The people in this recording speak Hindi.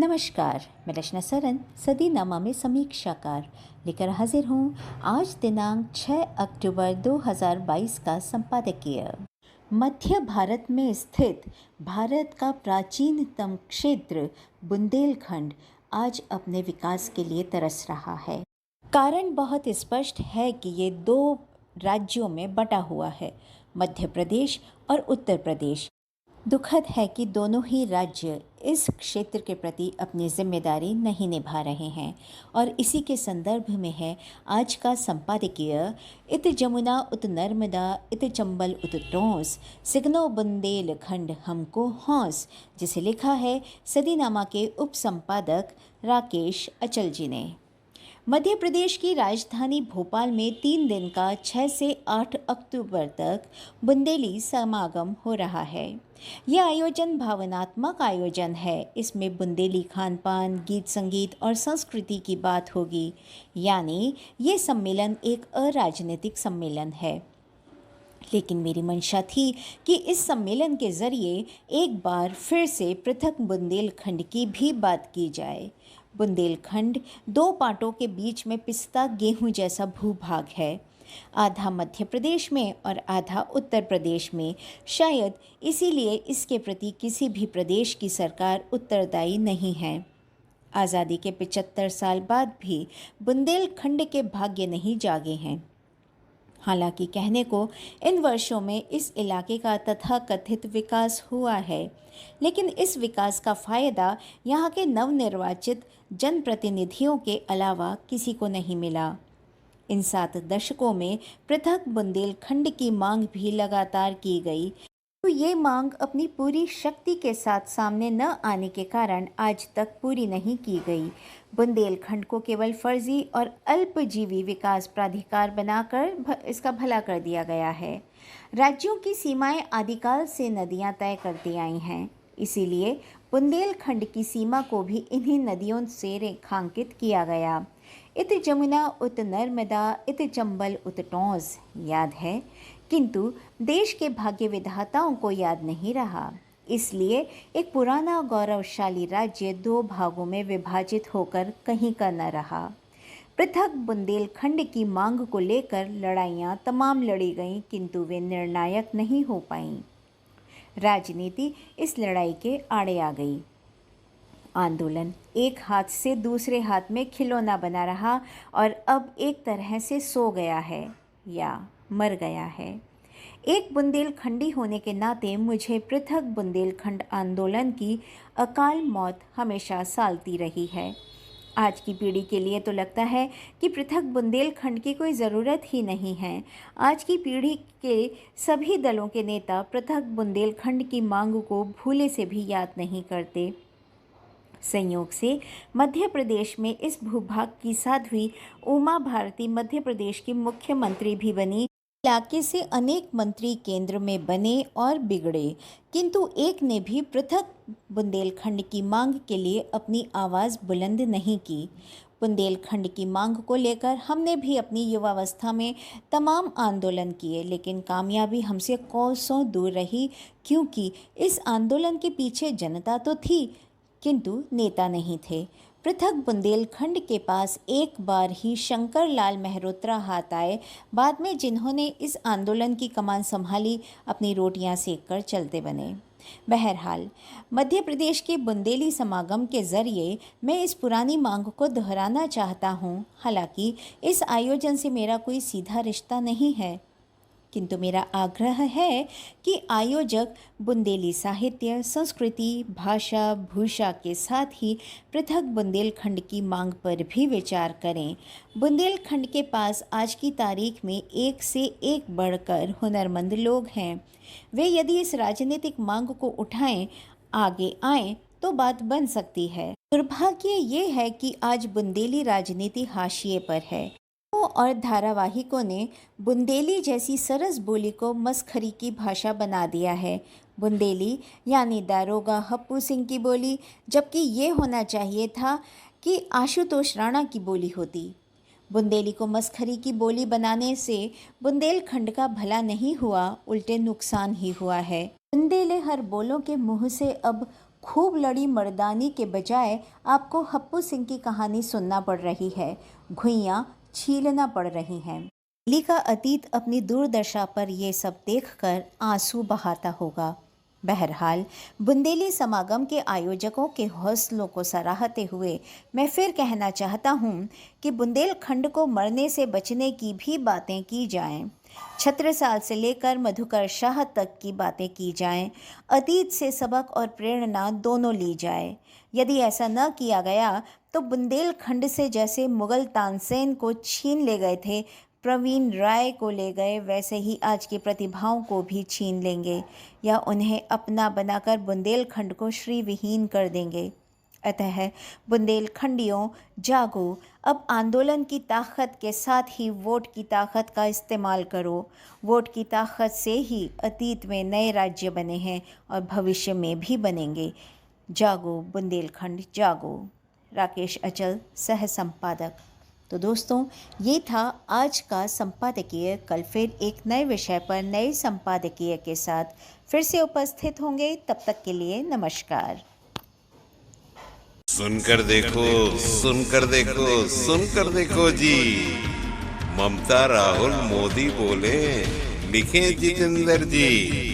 नमस्कार, मैं रचना सरन सदीनामा में समीक्षाकार लेकर हाजिर हूँ आज दिनांक 6 अक्टूबर 2022 का संपादकीय। मध्य भारत में स्थित भारत का प्राचीनतम क्षेत्र बुंदेलखंड आज अपने विकास के लिए तरस रहा है। कारण बहुत स्पष्ट है कि ये दो राज्यों में बटा हुआ है, मध्य प्रदेश और उत्तर प्रदेश। दुखद है कि दोनों ही राज्य इस क्षेत्र के प्रति अपनी जिम्मेदारी नहीं निभा रहे हैं और इसी के संदर्भ में है आज का संपादकीय इत जमुना उत नर्मदा इत चंबल उत टोंस सिगनो बुंदेलखंड हमको हौस, जिसे लिखा है सदीनामा के उप संपादक राकेश अचल जी ने। मध्य प्रदेश की राजधानी भोपाल में 3 दिन का 6 से 8 अक्टूबर तक बुंदेली समागम हो रहा है। यह आयोजन भावनात्मक आयोजन है। इसमें बुंदेली खान पान, गीत संगीत और संस्कृति की बात होगी, यानी ये सम्मेलन एक अराजनीतिक सम्मेलन है। लेकिन मेरी मंशा थी कि इस सम्मेलन के जरिए एक बार फिर से पृथक बुंदेलखंड की भी बात की जाए। बुंदेलखंड दो पाटों के बीच में पिसता गेहूं जैसा भूभाग है, आधा मध्य प्रदेश में और आधा उत्तर प्रदेश में। शायद इसीलिए इसके प्रति किसी भी प्रदेश की सरकार उत्तरदायी नहीं है। आज़ादी के 75 साल बाद भी बुंदेलखंड के भाग्य नहीं जागे हैं। हालांकि कहने को इन वर्षों में इस इलाके का तथाकथित विकास हुआ है, लेकिन इस विकास का फ़ायदा यहाँ के नवनिर्वाचित जनप्रतिनिधियों के अलावा किसी को नहीं मिला। इन 7 दशकों में पृथक बुंदेलखंड की मांग भी लगातार की गई, तो ये मांग अपनी पूरी शक्ति के साथ सामने न आने के कारण आज तक पूरी नहीं की गई। बुंदेलखंड को केवल फर्जी और अल्पजीवी विकास प्राधिकार बनाकर इसका भला कर दिया गया है। राज्यों की सीमाएं आदिकाल से नदियां तय करती आई हैं, इसीलिए बुंदेलखंड की सीमा को भी इन्हीं नदियों से रेखांकित किया गया। इत जमुना उत नर्मदा इत चंबल उत टोंस याद है, किंतु देश के भाग्य विधाताओं को याद नहीं रहा। इसलिए एक पुराना गौरवशाली राज्य 2 भागों में विभाजित होकर कहीं का न रहा। पृथक बुंदेलखंड की मांग को लेकर लड़ाइयाँ तमाम लड़ी गईं, किंतु वे निर्णायक नहीं हो पाईं। राजनीति इस लड़ाई के आड़े आ गई। आंदोलन एक हाथ से दूसरे हाथ में खिलौना बना रहा और अब एक तरह से सो गया है या मर गया है। एक बुंदेलखंडी होने के नाते मुझे पृथक बुंदेलखंड आंदोलन की अकाल मौत हमेशा सालती रही है। आज की पीढ़ी के लिए तो लगता है कि पृथक बुंदेलखंड की कोई ज़रूरत ही नहीं है। आज की पीढ़ी के सभी दलों के नेता पृथक बुंदेलखंड की मांग को भूले से भी याद नहीं करते। संयोग से मध्य प्रदेश में इस भूभाग की साध्वी उमा भारती मध्य प्रदेश की मुख्यमंत्री भी बनी। इलाके से अनेक मंत्री केंद्र में बने और बिगड़े, किंतु एक ने भी पृथक बुंदेलखंड की मांग के लिए अपनी आवाज़ बुलंद नहीं की। बुंदेलखंड की मांग को लेकर हमने भी अपनी युवावस्था में तमाम आंदोलन किए, लेकिन कामयाबी हमसे कोसों दूर रही, क्योंकि इस आंदोलन के पीछे जनता तो थी किंतु नेता नहीं थे। पृथक बुंदेलखंड के पास एक बार ही शंकर लाल मेहरोत्रा हाथ आए, बाद में जिन्होंने इस आंदोलन की कमान संभाली अपनी रोटियां सेक कर चलते बने। बहरहाल मध्य प्रदेश के बुंदेली समागम के ज़रिए मैं इस पुरानी मांग को दोहराना चाहता हूँ। हालांकि इस आयोजन से मेरा कोई सीधा रिश्ता नहीं है, किंतु मेरा आग्रह है कि आयोजक बुंदेली साहित्य, संस्कृति, भाषा, भूषा के साथ ही पृथक बुंदेलखंड की मांग पर भी विचार करें। बुंदेलखंड के पास आज की तारीख में एक से एक बढ़कर हुनरमंद लोग हैं। वे यदि इस राजनीतिक मांग को उठाएं, आगे आएं, तो बात बन सकती है। दुर्भाग्य ये है कि आज बुंदेली राजनीति हाशिए पर है और धारावाहिकों ने बुंदेली जैसी सरस बोली को मसखरी की भाषा बना दिया है। बुंदेली यानी दारोगा हप्पू सिंह की बोली, जबकि ये होना चाहिए था कि आशुतोष राणा की बोली होती। बुंदेली को मसखरी की बोली बनाने से बुंदेलखंड का भला नहीं हुआ, उल्टे नुकसान ही हुआ है। बुंदेले हर बोलों के मुँह से अब खूब लड़ी मर्दानी के बजाय आपको हप्पू सिंह की कहानी सुनना पड़ रही है, घुइयाँ छीलना पड़ रही हैं। दिल्ली का अतीत अपनी दुर्दशा पर ये सब देखकर आंसू बहाता होगा। बहरहाल बुंदेली समागम के आयोजकों के हौसलों को सराहते हुए मैं फिर कहना चाहता हूँ कि बुंदेलखंड को मरने से बचने की भी बातें की जाएं, छत्रसाल से लेकर मधुकर शाह तक की बातें की जाएं, अतीत से सबक और प्रेरणा दोनों ली जाए। यदि ऐसा न किया गया तो बुंदेलखंड से जैसे मुगल तानसेन को छीन ले गए थे, प्रवीण राय को ले गए, वैसे ही आज की प्रतिभाओं को भी छीन लेंगे या उन्हें अपना बनाकर बुंदेलखंड को श्रीविहीन कर देंगे। अतः बुंदेलखंडियों जागो, अब आंदोलन की ताकत के साथ ही वोट की ताकत का इस्तेमाल करो। वोट की ताकत से ही अतीत में नए राज्य बने हैं और भविष्य में भी बनेंगे। जागो बुंदेलखंड जागो। राकेश अचल, सह संपादक। तो दोस्तों, ये था आज का संपादकीय। कल फिर एक नए विषय पर नए संपादकीय के साथ फिर से उपस्थित होंगे। तब तक के लिए नमस्कार। सुनकर देखो, सुनकर देखो, सुनकर देखो जी। ममता राहुल मोदी बोले, लिखे जितेंद्र जी।